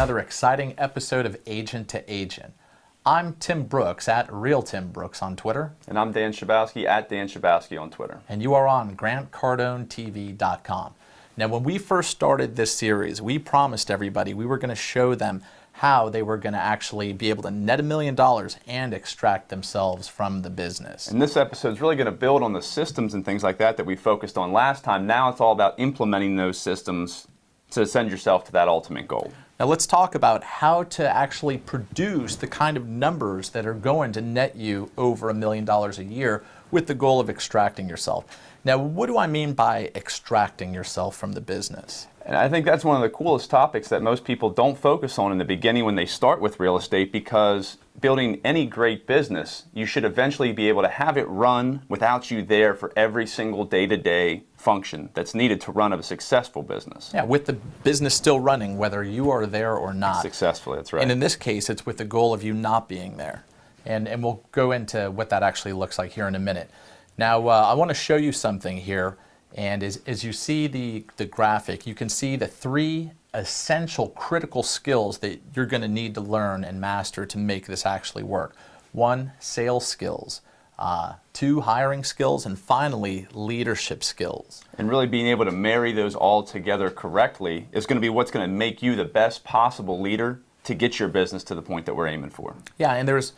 another exciting episode of Agent to Agent. I'm Tim Brooks at Real Tim Brooks on Twitter. And I'm Dan Schabowski at Dan Schabowski on Twitter. And you are on GrantCardonetv.com. Now, when we first started this series, we promised everybody we were going to show them how they were going to actually be able to net $1 million and extract themselves from the business. And this episode is really going to build on the systems and things like that we focused on last time. Now it's all about implementing those systems to send yourself to that ultimate goal. Now let's talk about how to actually produce the kind of numbers that are going to net you over $1 million a year with the goal of extracting yourself. Now, what do I mean by extracting yourself from the business? And I think that's one of the coolest topics that most people don't focus on in the beginning when they start with real estate, because building any great business, you should eventually be able to have it run without you there for every single day-to-day function that's needed to run a successful business. Yeah, with the business still running, whether you are there or not. Successfully, that's right. And in this case, it's with the goal of you not being there. And we'll go into what that actually looks like here in a minute. Now, I want to show you something here. And as you see the graphic, you can see the three essential critical skills that you're going to need to learn and master to make this actually work. 1, sales skills. 2, hiring skills. And finally, leadership skills. And really being able to marry those all together correctly is going to be what's going to make you the best possible leader to get your business to the point that we're aiming for. Yeah, and there's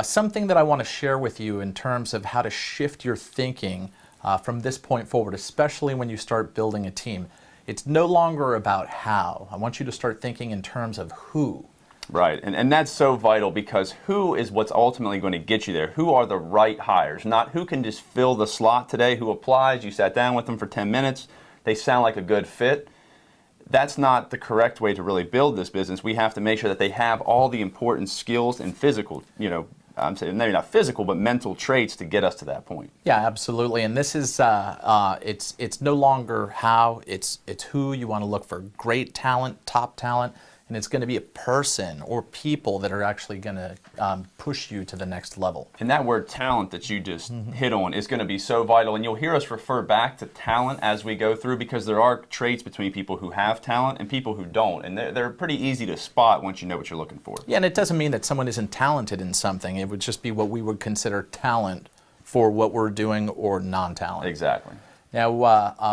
something that I want to share with you in terms of how to shift your thinking from this point forward, especially when you start building a team. It's no longer about how. I want you to start thinking in terms of who. Right, and that's so vital, because who is what's ultimately going to get you there. Who are the right hires, not who can just fill the slot today, who applies, you sat down with them for 10 minutes, they sound like a good fit. That's not the correct way to really build this business. We have to make sure that they have all the important skills and physical, I'm saying maybe not physical, but mental traits to get us to that point. Yeah, absolutely. And this is, it's no longer how, it's who. You want to look for great talent, top talent, and it's going to be a person or people that are actually going to push you to the next level. And that word talent that you just hit on is going to be so vital. And you'll hear us refer back to talent as we go through, because there are traits between people who have talent and people who don't. And they're pretty easy to spot once you know what you're looking for. Yeah, and it doesn't mean that someone isn't talented in something. It would just be what we would consider talent for what we're doing, or non-talent. Exactly. Now,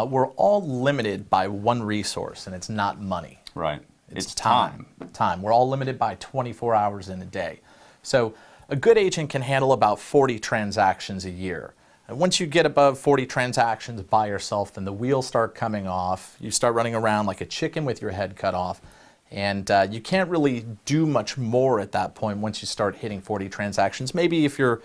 we're all limited by one resource, and it's not money. Right. It's time. Time. We're all limited by 24 hours in a day. So a good agent can handle about 40 transactions a year. And once you get above 40 transactions by yourself, then the wheels start coming off. You start running around like a chicken with your head cut off. And you can't really do much more at that point once you start hitting 40 transactions. Maybe if your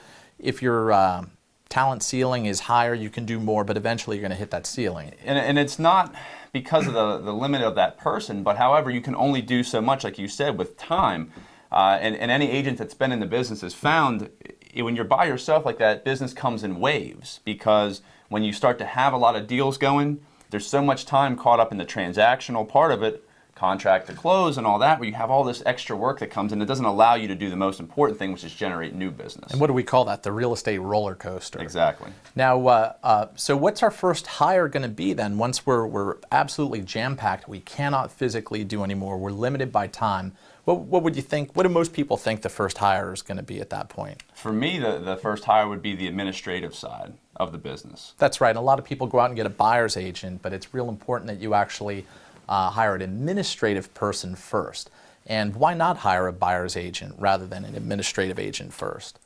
talent ceiling is higher, you can do more, but eventually you're going to hit that ceiling. And it's not because of the limit of that person, but however, you can only do so much, like you said, with time. And any agent that's been in the business has found when you're by yourself like that, business comes in waves, because when you start to have a lot of deals going, there's so much time caught up in the transactional part of it, contract to close and all that, where you have all this extra work that comes in that doesn't allow you to do the most important thing, which is generate new business. And what do we call that? The real estate roller coaster. Exactly. Now, so what's our first hire going to be then? Once we're absolutely jam-packed, we cannot physically do anymore, we're limited by time. What would you think, what do most people think the first hire is going to be at that point? For me, the first hire would be the administrative side of the business. That's right. A lot of people go out and get a buyer's agent, but it's real important that you actually hire an administrative person first. And why not hire a buyer's agent rather than an administrative agent first?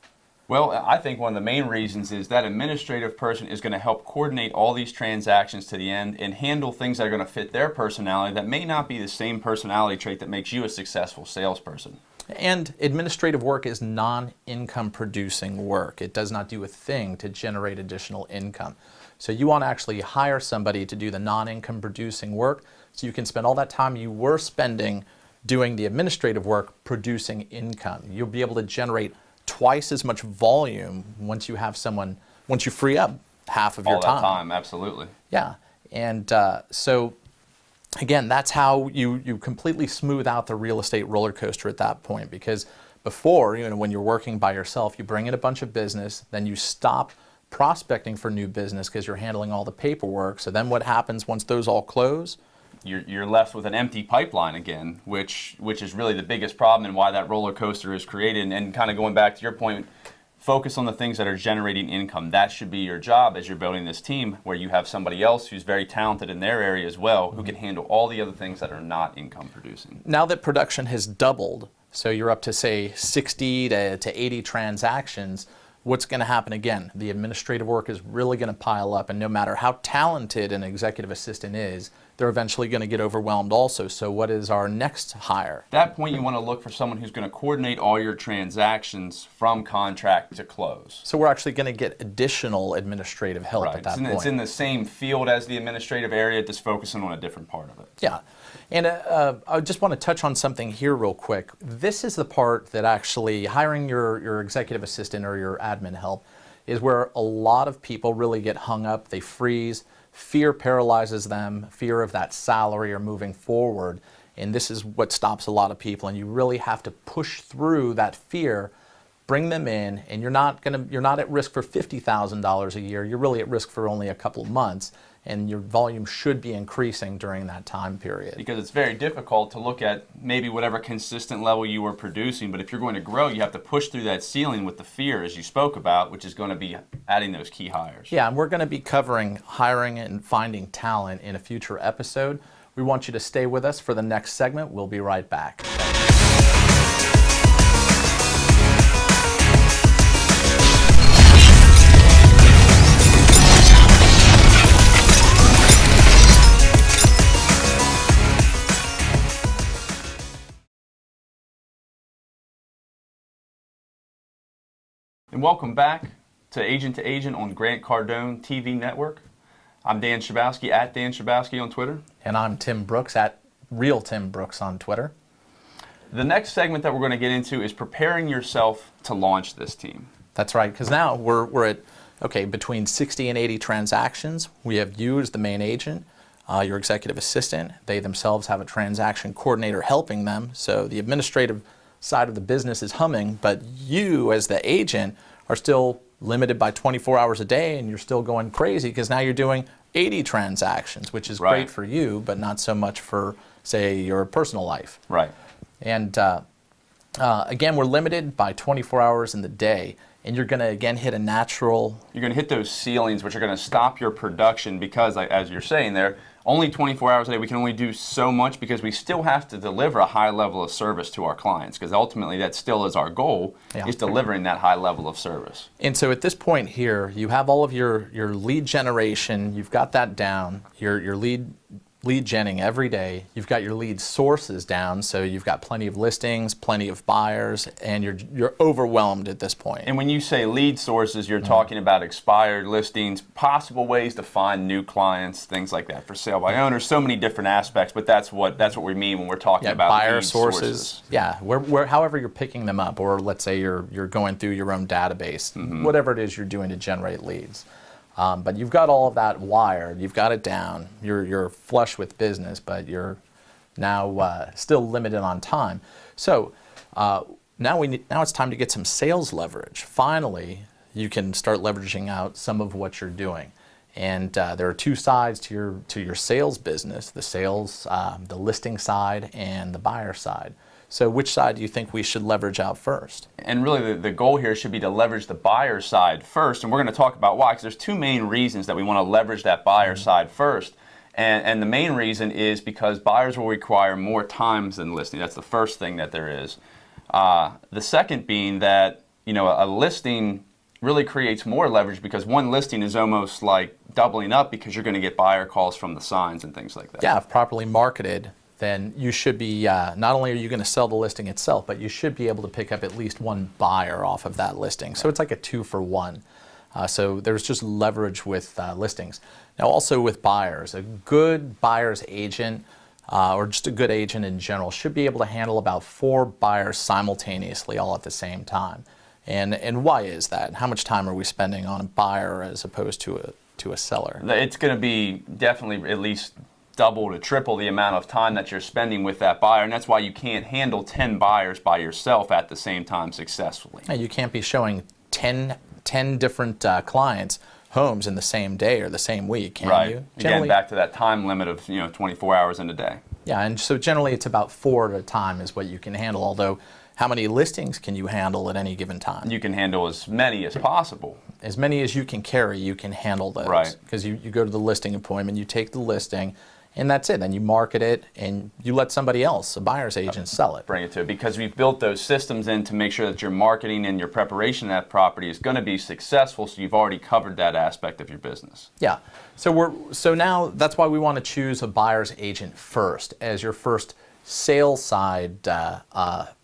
Well, I think one of the main reasons is that administrative person is going to help coordinate all these transactions to the end and handle things that are going to fit their personality that may not be the same personality trait that makes you a successful salesperson. And administrative work is non-income producing work. It does not do a thing to generate additional income. So you want to actually hire somebody to do the non-income producing work, so you can spend all that time you were spending doing the administrative work producing income. You'll be able to generate twice as much volume once you have someone, once you free up half of your time. All that time, absolutely. Yeah, and so again, that's how you completely smooth out the real estate roller coaster at that point, because before, when you're working by yourself, you bring in a bunch of business, then you stop prospecting for new business because you're handling all the paperwork. So then what happens once those all close? you're left with an empty pipeline again, which is really the biggest problem and why that roller coaster is created. And kind of going back to your point, focus on the things that are generating income. That should be your job as you're building this team, where you have somebody else who's very talented in their area as well, who can handle all the other things that are not income producing. Now that production has doubled, so you're up to say 60 to 80 transactions, what's going to happen again? The administrative work is really going to pile up, and no matter how talented an executive assistant is, they're eventually going to get overwhelmed also. So what is our next hire? At that point, you want to look for someone who's going to coordinate all your transactions from contract to close. So we're actually going to get additional administrative help at that point. It's in the same field as the administrative area, just focusing on a different part of it. Yeah. And I just want to touch on something here real quick. This is the part that actually hiring your executive assistant or your admin help is where a lot of people really get hung up. They freeze. Fear paralyzes them, fear of that salary or moving forward. And this is what stops a lot of people. And you really have to push through that fear, bring them in, and you're not at risk for $50,000 a year. You're really at risk for only a couple of months. And your volume should be increasing during that time period. Because it's very difficult to look at maybe whatever consistent level you were producing, but if you're going to grow, you have to push through that ceiling with the fear, as you spoke about, which is going to be adding those key hires. Yeah, and we're going to be covering hiring and finding talent in a future episode. We want you to stay with us for the next segment. We'll be right back. And welcome back to Agent on Grant Cardone TV Network. I'm Dan Schabowski at Dan Schabowski on Twitter. And I'm Tim Brooks at Real Tim Brooks on Twitter. The next segment that we're going to get into is preparing yourself to launch this team. That's right, because now we're at, okay, between 60 and 80 transactions. We have you as the main agent, your executive assistant. They themselves have a transaction coordinator helping them. So the administrative side of the business is humming, but you as the agent are still limited by 24 hours a day, and you're still going crazy because now you're doing 80 transactions, which is great for you, but not so much for, say, your personal life. Right. And again, we're limited by 24 hours in the day, and you're going to, again, hit a natural... You're going to hit those ceilings, which are going to stop your production because, as you're saying there, only 24 hours a day, we can only do so much because we still have to deliver a high level of service to our clients, because ultimately that still is our goal, is delivering that high level of service. And so at this point here, you have all of your lead generation, you've got that down, your lead genning every day. You've got your lead sources down, so you've got plenty of listings, plenty of buyers, and you're overwhelmed at this point. And when you say lead sources, you're talking about expired listings, possible ways to find new clients, things like that, for sale by owners, so many different aspects, but that's what we mean when we're talking about buyer lead sources. Yeah, however you're picking them up, or let's say you're going through your own database, whatever it is you're doing to generate leads. But you've got all of that wired, you've got it down, you're flush with business, but you're now still limited on time. So now it's time to get some sales leverage. Finally, you can start leveraging out some of what you're doing. And there are two sides to your sales business: the sales, the listing side, and the buyer side. So which side do you think we should leverage out first? And really the goal here should be to leverage the buyer side first, and we're going to talk about why, because there's two main reasons that we want to leverage that buyer side first. And the main reason is because buyers will require more times than listing. That's the first thing that there is. The second being that, a listing really creates more leverage, because one listing is almost like doubling up, because you're going to get buyer calls from the signs and things like that. Yeah, if properly marketed, then you should be, not only are you going to sell the listing itself, but you should be able to pick up at least one buyer off of that listing. So it's like a 2-for-1. So there's just leverage with listings. Now also with buyers, a good buyer's agent, or just a good agent in general, should be able to handle about 4 buyers simultaneously, all at the same time. And why is that? How much time are we spending on a buyer as opposed to a seller? It's going to be definitely at least double to triple the amount of time that you're spending with that buyer, and that's why you can't handle 10 buyers by yourself at the same time successfully. You can't be showing 10 different clients homes in the same day or the same week, can Right. you? Again, back to that time limit of 24 hours in a day. Yeah, and so generally it's about 4 at a time is what you can handle, although how many listings can you handle at any given time? You can handle as many as possible. As many as you can carry, you can handle those. Right. Because you go to the listing appointment, you take the listing, and that's it. Then you market it, and you let somebody else, a buyer's agent, sell it. Bring it to it, because we've built those systems in to make sure that your marketing and your preparation of that property is going to be successful, so you've already covered that aspect of your business. Yeah. So now that's why we want to choose a buyer's agent first as your first sales side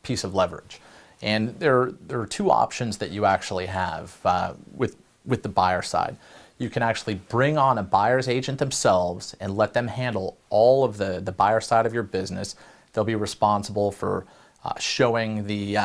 piece of leverage. And there are 2 options that you actually have with the buyer side. You can actually bring on a buyer's agent themselves and let them handle all of the buyer side of your business. They'll be responsible for showing the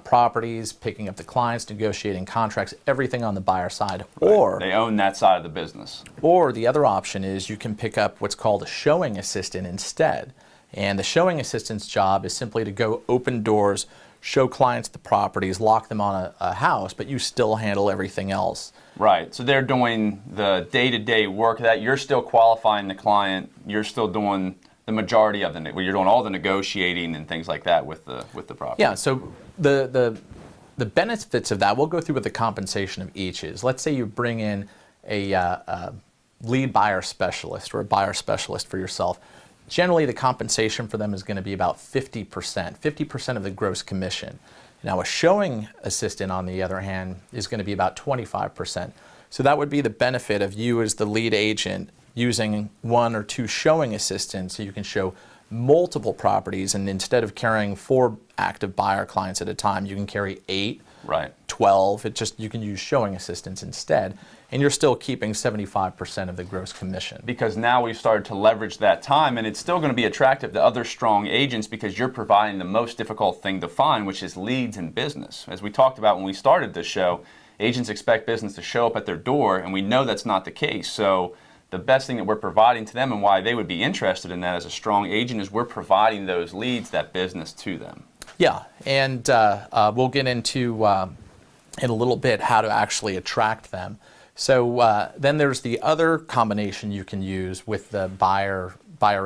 properties, picking up the clients, negotiating contracts, everything on the buyer side. Right. Or they own that side of the business. Or the other option is you can pick up what's called a showing assistant instead. And the showing assistant's job is simply to go open doors, show clients the properties, lock them on a house, but you still handle everything else. Right. So they're doing the day-to-day work of that. You're still qualifying the client. You're still doing the majority of you're doing all the negotiating and things like that with the property. Yeah. So the benefits of that, we'll go through what the compensation of each is. Let's say you bring in a lead buyer specialist or a buyer specialist for yourself. Generally, the compensation for them is going to be about 50% of the gross commission. Now, a showing assistant, on the other hand, is going to be about 25%. So that would be the benefit of you as the lead agent using 1 or 2 showing assistants so you can show multiple properties, and instead of carrying 4 active buyer clients at a time, you can carry 8, right, 12. You can use showing assistants instead, and you're still keeping 75% of the gross commission. Because now we've started to leverage that time, and it's still going to be attractive to other strong agents because you're providing the most difficult thing to find, which is leads in business. As we talked about when we started this show, agents expect business to show up at their door, and we know that's not the case. So the best thing that we're providing to them, and why they would be interested in that as a strong agent, is we're providing those leads, that business, to them. Yeah, and we'll get into in a little bit how to actually attract them. So then there's the other combination you can use with the buyer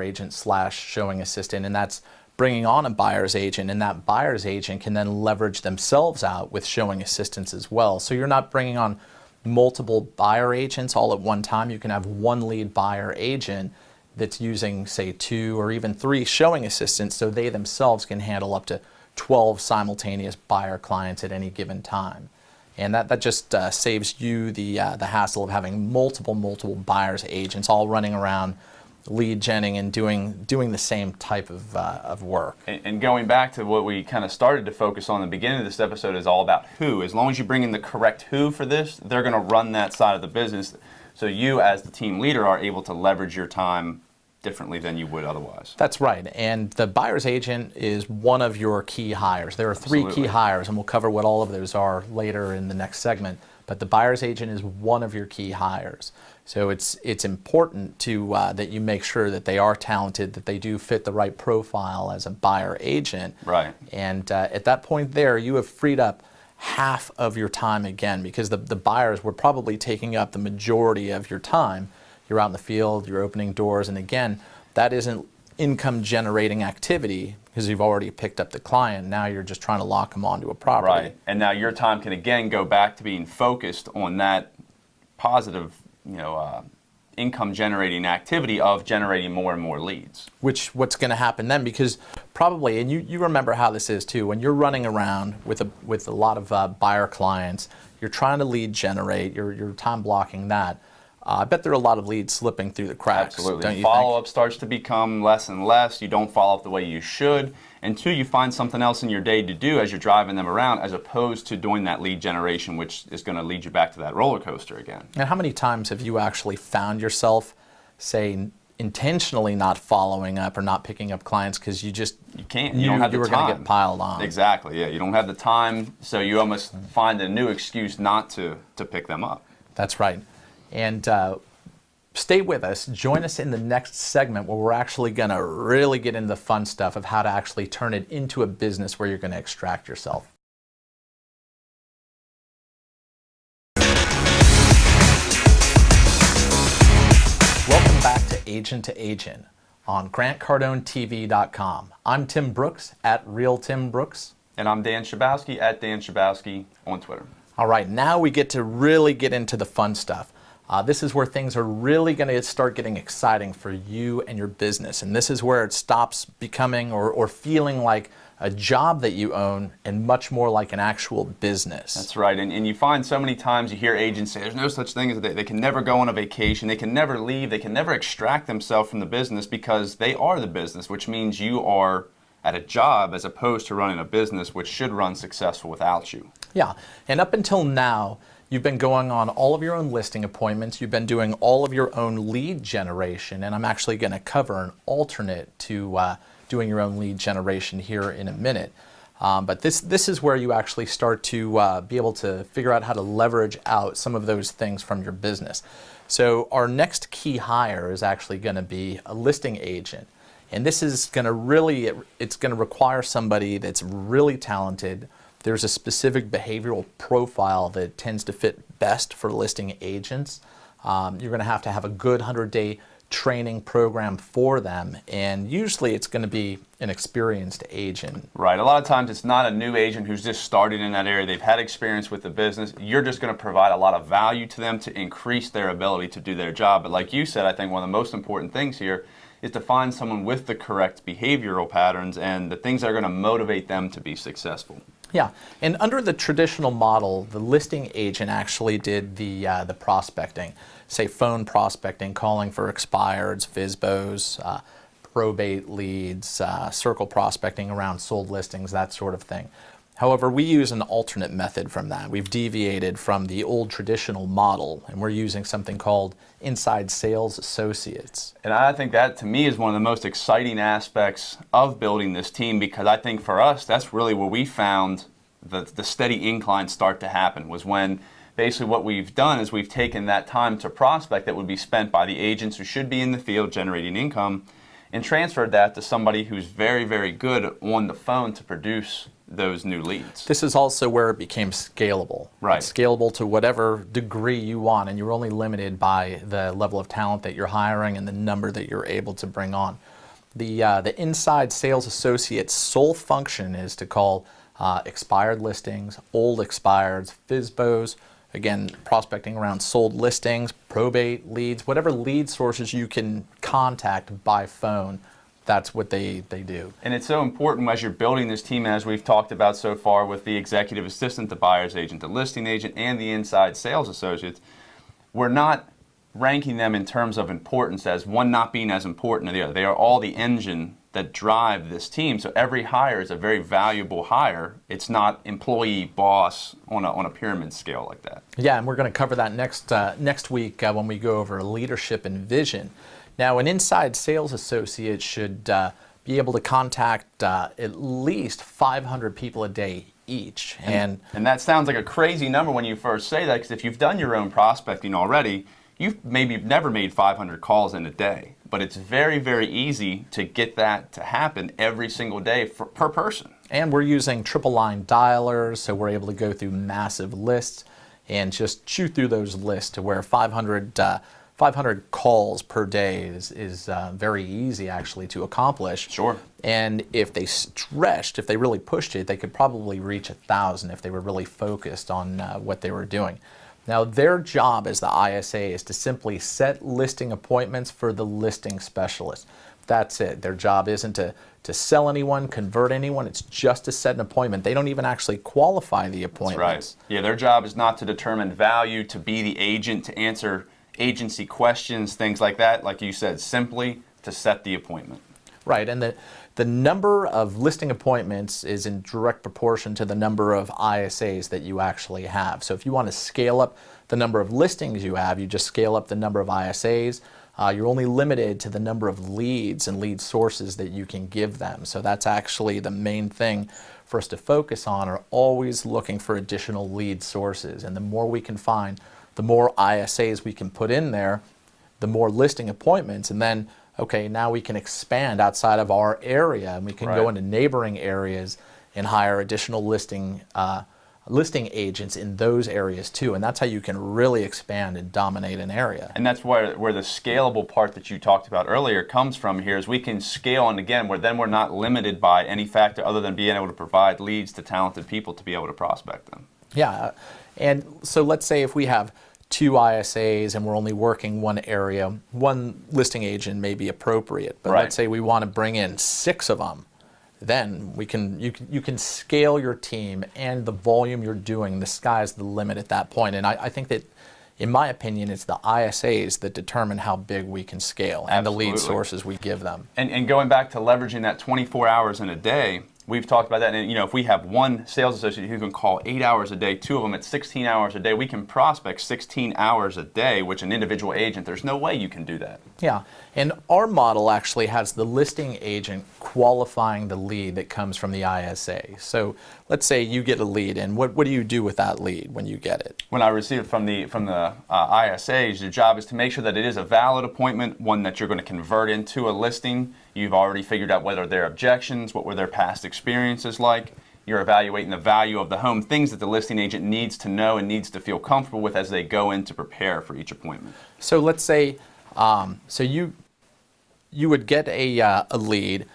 agent / showing assistant, and that's bringing on a buyer's agent, and that buyer's agent can then leverage themselves out with showing assistants as well. So you're not bringing on multiple buyer agents all at one time. You can have one lead buyer agent that's using, say, 2 or even 3 showing assistants, so they themselves can handle up to 12 simultaneous buyer clients at any given time. And that just saves you the hassle of having multiple buyers agents all running around lead genning and doing the same type of work. And going back to what we kind of started to focus on in the beginning of this episode is all about who. As long as you bring in the correct who for this, they're going to run that side of the business. So you, as the team leader, are able to leverage your time differently than you would otherwise. That's right. And the buyer's agent is one of your key hires. There are 3 Absolutely. key hires, and we'll cover what all of those are later in the next segment. But the buyer's agent is one of your key hires. So it's important to that you make sure that they are talented, that they do fit the right profile as a buyer agent. Right. And at that point there, you have freed up half of your time again, because the buyers were probably taking up the majority of your time. You're out in the field, you're opening doors, and again, that isn't income generating activity because you've already picked up the client. Now you're just trying to lock them onto a property. Right. And now your time can again go back to being focused on that positive, income generating activity of generating more and more leads. What's going to happen then, because probably, and you remember how this is too, when you're running around with a lot of buyer clients, you're trying to lead generate, you're time blocking that. I bet there are a lot of leads slipping through the cracks. Absolutely. Don't you Follow-up think? starts to become less and less. You don't follow up the way you should. And 2, you find something else in your day to do as you're driving them around, as opposed to doing that lead generation, which is going to lead you back to that roller coaster again. And how many times have you actually found yourself, say, intentionally not following up or not picking up clients because you can't. You don't have the were time. going to get piled on? Exactly. Yeah. You don't have the time, so you almost find a new excuse not to pick them up. That's right. And stay with us. Join us in the next segment where we're actually going to really get into the fun stuff of how to actually turn it into a business where you're going to extract yourself. Agent to Agent on GrantCardoneTV.com. I'm Tim Brooks at Real Tim Brooks. And I'm Dan Schabowski at Dan Schabowski on Twitter. All right, now we get to really get into the fun stuff. This is where things are really going to start getting exciting for you and your business. And this is where it stops becoming or feeling like a job that you own and much more like an actual business. That's right. And you find so many times you hear agents say there's no such thing as they can never go on a vacation, they can never leave, they can never extract themselves from the business because they are the business, which means you are at a job as opposed to running a business which should run successful without you. Yeah, and up until now, you've been going on all of your own listing appointments, you've been doing all of your own lead generation, and I'm actually going to cover an alternate to doing your own lead generation here in a minute. But this is where you actually start to be able to figure out how to leverage out some of those things from your business. So our next key hire is actually going to be a listing agent. And this is going to really, it's going to require somebody that's really talented. There's a specific behavioral profile that tends to fit best for listing agents. You're going to have a good 100-day training program for them, and usually it's going to be an experienced agent. Right. A lot of times it's not a new agent who's just started in that area. They've had experience with the business. You're just going to provide a lot of value to them to increase their ability to do their job. But like you said, I think one of the most important things here is to find someone with the correct behavioral patterns and the things that are going to motivate them to be successful. Yeah, and under the traditional model, the listing agent actually did the prospecting, say phone prospecting, calling for expireds, FSBOs, probate leads, circle prospecting around sold listings, that sort of thing. However, we use an alternate method from that. We've deviated from the old traditional model, and we're using something called inside sales associates. And I think that, to me, is one of the most exciting aspects of building this team, because I think for us, that's really where we found the steady incline start to happen, was when basically what we've done is we've taken that time to prospect that would be spent by the agents who should be in the field generating income and transferred that to somebody who's very, very good on the phone to produce those new leads. This is also where it became scalable. Right. It's scalable to whatever degree you want, and you're only limited by the level of talent that you're hiring and the number that you're able to bring on. The inside sales associate's sole function is to call expired listings, old expireds, FSBOs, again, prospecting around sold listings, probate leads, whatever lead sources you can contact by phone. That's what they do. And it's so important as you're building this team, as we've talked about so far with the executive assistant, the buyer's agent, the listing agent, and the inside sales associates, we're not ranking them in terms of importance as one not being as important as the other. They are all the engine that drive this team. So every hire is a very valuable hire. It's not employee boss on a pyramid scale like that. Yeah, and we're going to cover that next week when we go over leadership and vision. Now, an inside sales associate should be able to contact at least 500 people a day each. And that sounds like a crazy number when you first say that, because if you've done your own prospecting already, you've maybe never made 500 calls in a day. But it's very, very easy to get that to happen every single day per person. And we're using triple line dialers, so we're able to go through massive lists and just chew through those lists to where 500 calls per day is very easy actually to accomplish. Sure. And if they stretched, if they really pushed it, they could probably reach 1,000 if they were really focused on what they were doing. Now, their job as the ISA is to simply set listing appointments for the listing specialist. That's it. Their job isn't to sell anyone, convert anyone. It's just to set an appointment. They don't even actually qualify the appointments. That's right. Yeah, their job is not to determine value, to be the agent, to answer agency questions, things like that. Like you said, simply to set the appointment. Right, and the number of listing appointments is in direct proportion to the number of ISAs that you actually have. So if you want to scale up the number of listings you have, you just scale up the number of ISAs. You're only limited to the number of leads and lead sources that you can give them. So that's actually the main thing for us to focus on, are always looking for additional lead sources. And the more we can find, the more ISAs we can put in there, the more listing appointments, and then okay, now we can expand outside of our area and we can go into neighboring areas and hire additional listing listing agents in those areas too, and that's how you can really expand and dominate an area. And that's where the scalable part that you talked about earlier comes from here, is we can scale, and again, we're not limited by any factor other than being able to provide leads to talented people to be able to prospect them. Yeah, and so let's say if we have 2 ISAs and we're only working one area, one listing agent may be appropriate, but Right. let's say we want to bring in 6 of them. Then you can scale your team and the volume you're doing. The sky's the limit at that point. And I think that, in my opinion, it's the ISAs that determine how big we can scale and the lead Absolutely. sources we give them. And going back to leveraging that 24 hours in a day, we've talked about that. And if we have one sales associate who can call 8 hours a day, 2 of them at 16 hours a day, we can prospect 16 hours a day, which an individual agent, there's no way you can do that. Yeah, and our model actually has the listing agent qualifying the lead that comes from the ISA. So let's say you get a lead, and what do you do with that lead when you get it? When I receive it from the ISAs, your job is to make sure that it is a valid appointment, one that you're going to convert into a listing. You've already figured out what are their objections, what were their past experiences like. You're evaluating the value of the home, things that the listing agent needs to know and needs to feel comfortable with as they go in to prepare for each appointment. So let's say, so you would get a lead,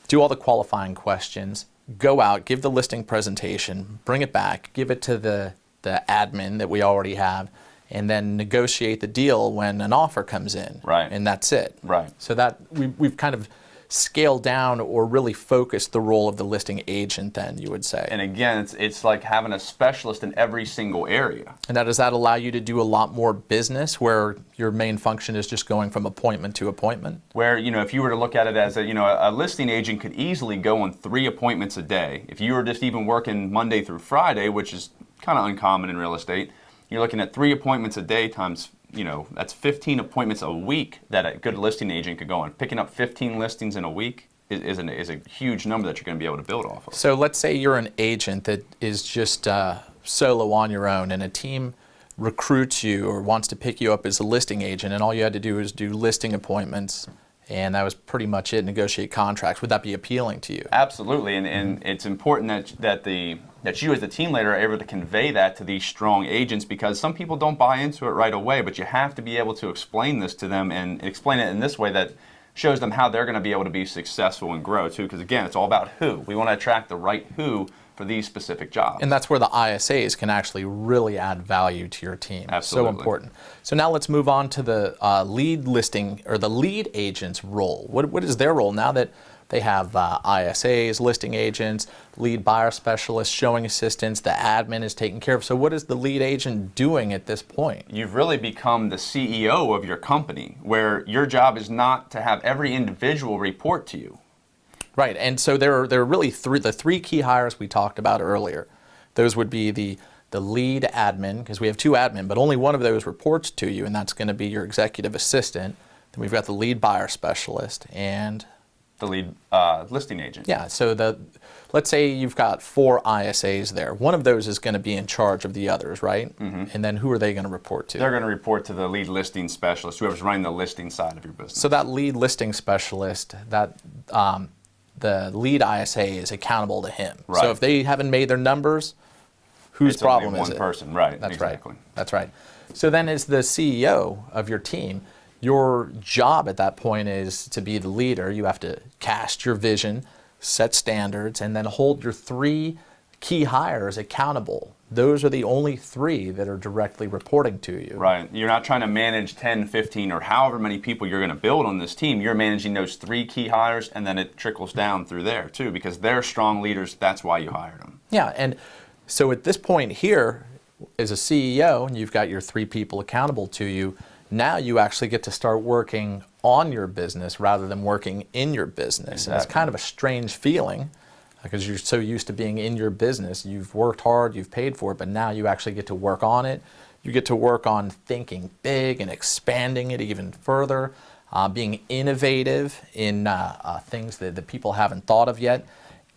do all the qualifying questions, go out, give the listing presentation, bring it back, give it to the admin that we already have, and then negotiate the deal when an offer comes in. Right. And that's it. Right. So that we've kind of scaled down or really focused the role of the listing agent then, you would say. And again, it's like having a specialist in every single area. And now does that allow you to do a lot more business where your main function is just going from appointment to appointment? Where, if you were to look at it as a listing agent could easily go on 3 appointments a day. If you were just even working Monday through Friday, which is kind of uncommon in real estate, you're looking at 3 appointments a day times, that's 15 appointments a week that a good listing agent could go on. Picking up 15 listings in a week is a huge number that you're going to be able to build off of. So let's say you're an agent that is just solo on your own, and a team recruits you or wants to pick you up as a listing agent, and all you had to do is do listing appointments, and that was pretty much it, negotiate contracts. Would that be appealing to you? Absolutely, and it's important that you as the team leader are able to convey that to these strong agents, because some people don't buy into it right away, but you have to be able to explain this to them and explain it in this way that shows them how they're going to be able to be successful and grow too, because again, it's all about who. We want to attract the right who for these specific jobs. And that's where the ISAs can actually really add value to your team. Absolutely. So important. So now let's move on to the lead listing or the lead agent's role. What is their role now that they have ISAs, listing agents, lead buyer specialists, showing assistants, the admin is taken care of. So what is the lead agent doing at this point? You've really become the CEO of your company, where your job is not to have every individual report to you. Right, and so there are really the 3 key hires we talked about earlier. Those would be the lead admin, because we have 2 admin, but only one of those reports to you, and that's going to be your executive assistant. Then we've got the lead buyer specialist and The lead listing agent. yeah. So let's say you've got 4 ISAs there. One of those is going to be in charge of the others, right? Mm-hmm. And then who are they going to report to? They're going to report to the lead listing specialist, whoever's running the listing side of your business. So that lead listing specialist, that the lead ISA is accountable to him. Right. So if they haven't made their numbers, whose it's problem only is one it? person, right? That's exactly. right. That's right. So then, as the CEO of your team, your job at that point is to be the leader. You have to cast your vision, set standards, and then hold your 3 key hires accountable. Those are the only 3 that are directly reporting to you. Right. You're not trying to manage 10, 15, or however many people you're going to build on this team. You're managing those 3 key hires, and then it trickles down through there too, because they're strong leaders. That's why you hired them. Yeah, and so at this point here, as a CEO, and you've got your 3 people accountable to you, now you actually get to start working on your business rather than working in your business. Exactly. And it's kind of a strange feeling because you're so used to being in your business. You've worked hard, you've paid for it, but now you actually get to work on it. You get to work on thinking big and expanding it even further, being innovative in things that people haven't thought of yet.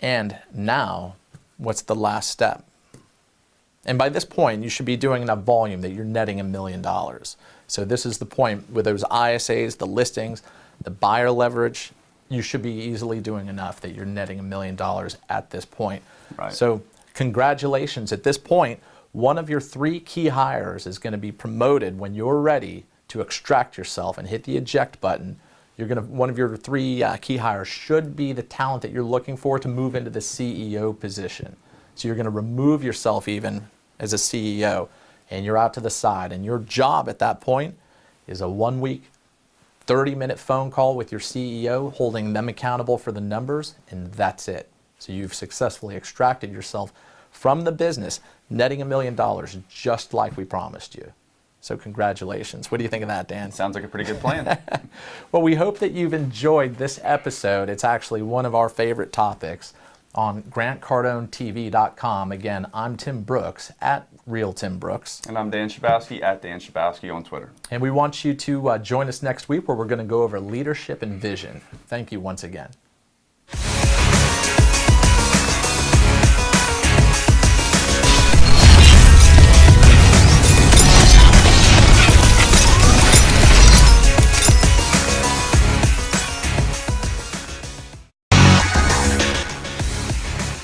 And now, what's the last step? And by this point, you should be doing enough volume that you're netting $1 million. So this is the point with those ISAs, the listings, the buyer leverage. You should be easily doing enough that you're netting $1 million at this point. Right. So congratulations. At this point, one of your 3 key hires is going to be promoted when you're ready to extract yourself and hit the eject button. One of your 3 key hires should be the talent that you're looking for to move into the CEO position. So you're going to remove yourself even as a CEO, and you're out to the side. And your job at that point is a 1-week, 30-minute phone call with your CEO, holding them accountable for the numbers, and that's it. So you've successfully extracted yourself from the business, netting $1 million just like we promised you. So congratulations. What do you think of that, Dan? Sounds like a pretty good plan. Well, we hope that you've enjoyed this episode. It's actually one of our favorite topics on GrantCardone.tv.com. Again, I'm Tim Brooks at Real Tim Brooks. And I'm Dan Schabowski at Dan Schabowski on Twitter. And we want you to join us next week where we're going to go over leadership and vision. Thank you once again.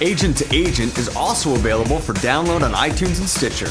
Agent to Agent is also available for download on iTunes and Stitcher.